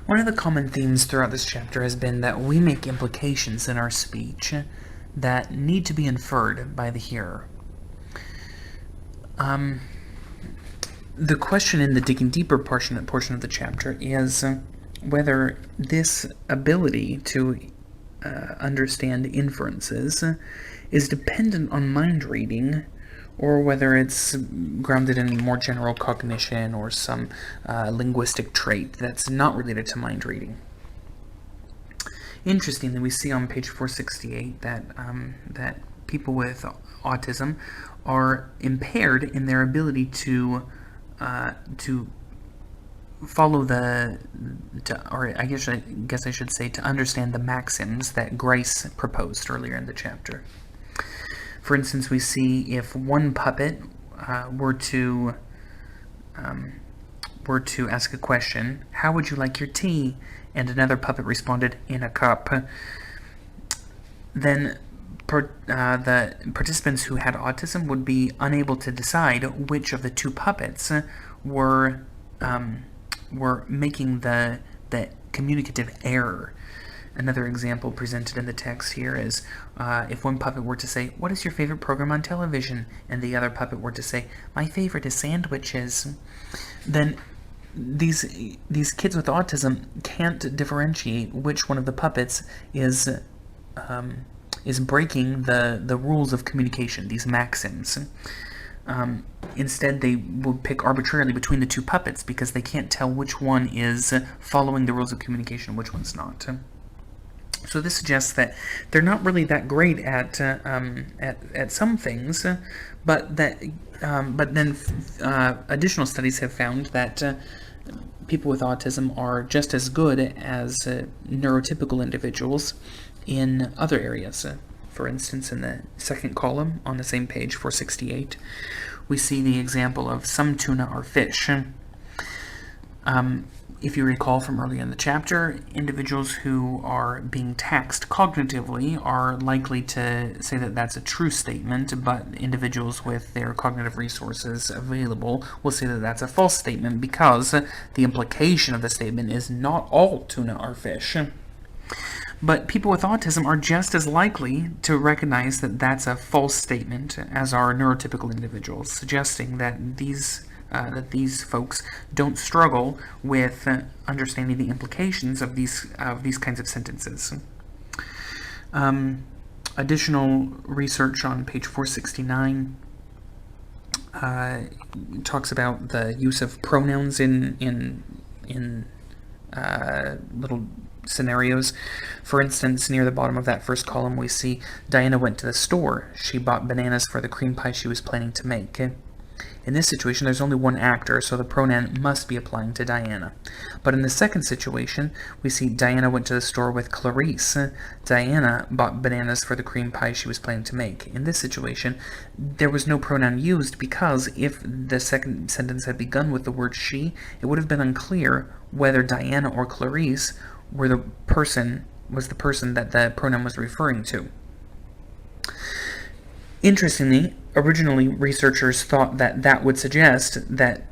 One of the common themes throughout this chapter has been that we make implications in our speech that need to be inferred by the hearer. The question in the digging deeper portion of the chapter is whether this ability to understand inferences is dependent on mind reading, or whether it's grounded in more general cognition or some linguistic trait that's not related to mind reading. Interestingly, we see on page 468 that people with autism are impaired in their ability to follow I guess I should say to understand the maxims that Grace proposed earlier in the chapter. For instance, we see if one puppet were to ask a question, "How would you like your tea?" and another puppet responded, "In a cup," then the participants who had autism would be unable to decide which of the two puppets were making the communicative error. Another example presented in the text here is if one puppet were to say, "What is your favorite program on television?" and the other puppet were to say, "My favorite is sandwiches," then these kids with autism can't differentiate which one of the puppets is breaking the rules of communication, these maxims. Instead, they will pick arbitrarily between the two puppets because they can't tell which one is following the rules of communication and which one's not. So this suggests that they're not really that great at some things, but then additional studies have found that people with autism are just as good as neurotypical individuals in other areas. For instance, in the second column on the same page, 468, we see the example of some tuna or fish. If you recall from earlier in the chapter, individuals who are being taxed cognitively are likely to say that that's a true statement, but individuals with their cognitive resources available will say that that's a false statement because the implication of the statement is not all tuna are fish. But people with autism are just as likely to recognize that that's a false statement as are neurotypical individuals, suggesting that these folks don't struggle with understanding the implications of these kinds of sentences. Additional research on page 469 talks about the use of pronouns in little scenarios. For instance, near the bottom of that first column, we see Diana went to the store. She bought bananas for the cream pie she was planning to make. In this situation, there's only one actor, so the pronoun must be applying to Diana. But in the second situation, we see Diana went to the store with Clarice. Diana bought bananas for the cream pie she was planning to make. In this situation, there was no pronoun used because if the second sentence had begun with the word she, it would have been unclear whether Diana or Clarice was the person that the pronoun was referring to. Interestingly, originally researchers thought that would suggest that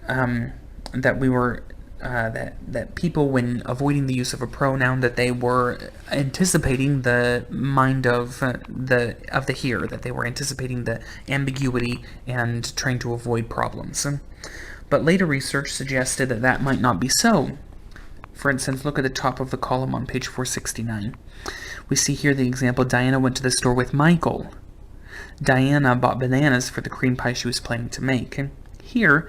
that people, when avoiding the use of a pronoun, that they were anticipating the mind of the hearer, that they were anticipating the ambiguity and trying to avoid problems. But later research suggested that might not be so. For instance, look at the top of the column on page 469. We see here the example, Diana went to the store with Michael. Diana bought bananas for the cream pie she was planning to make. Here,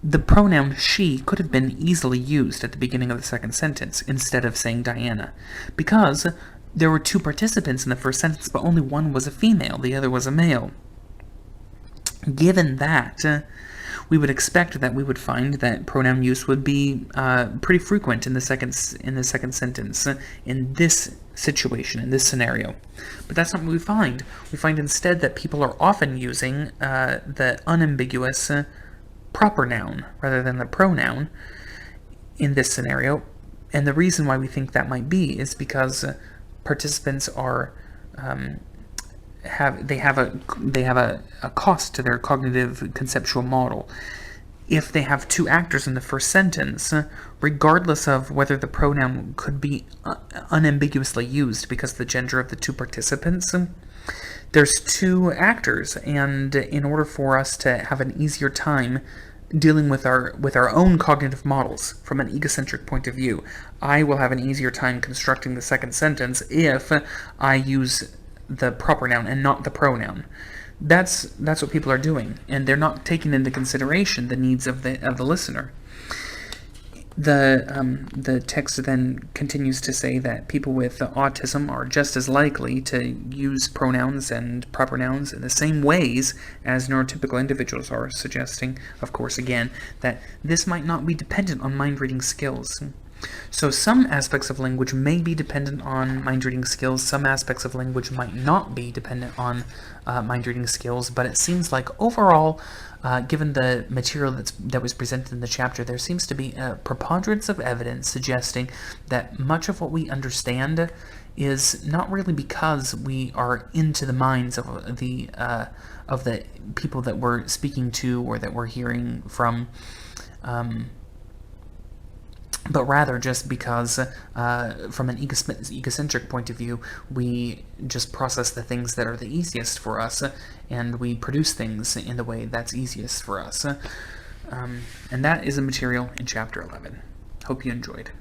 the pronoun she could have been easily used at the beginning of the second sentence instead of saying Diana, because there were two participants in the first sentence, but only one was a female, the other was a male. Given that, we would expect that we would find that pronoun use would be pretty frequent in the second sentence in this situation, in this scenario. But that's not what we find. We find instead that people are often using the unambiguous proper noun rather than the pronoun in this scenario. And the reason why we think that might be is because participants are have a cost to their cognitive conceptual model. if they have two actors in the first sentence, regardless of whether the pronoun could be unambiguously used because of the gender of the two participants, there's two actors, and in order for us to have an easier time dealing with our own cognitive models from an egocentric point of view, I will have an easier time constructing the second sentence if I use the proper noun and not the pronoun. That's what people are doing, and they're not taking into consideration the needs of the listener. The text then continues to say that people with autism are just as likely to use pronouns and proper nouns in the same ways as neurotypical individuals are, suggesting, of course, again, that this might not be dependent on mind-reading skills. So some aspects of language may be dependent on mind-reading skills, some aspects of language might not be dependent on mind-reading skills, but it seems like overall, given the material that was presented in the chapter, there seems to be a preponderance of evidence suggesting that much of what we understand is not really because we are into the minds of the people that we're speaking to or that we're hearing from, but rather just because from an egocentric point of view, we just process the things that are the easiest for us, and we produce things in the way that's easiest for us. And that is the material in Chapter 11. Hope you enjoyed.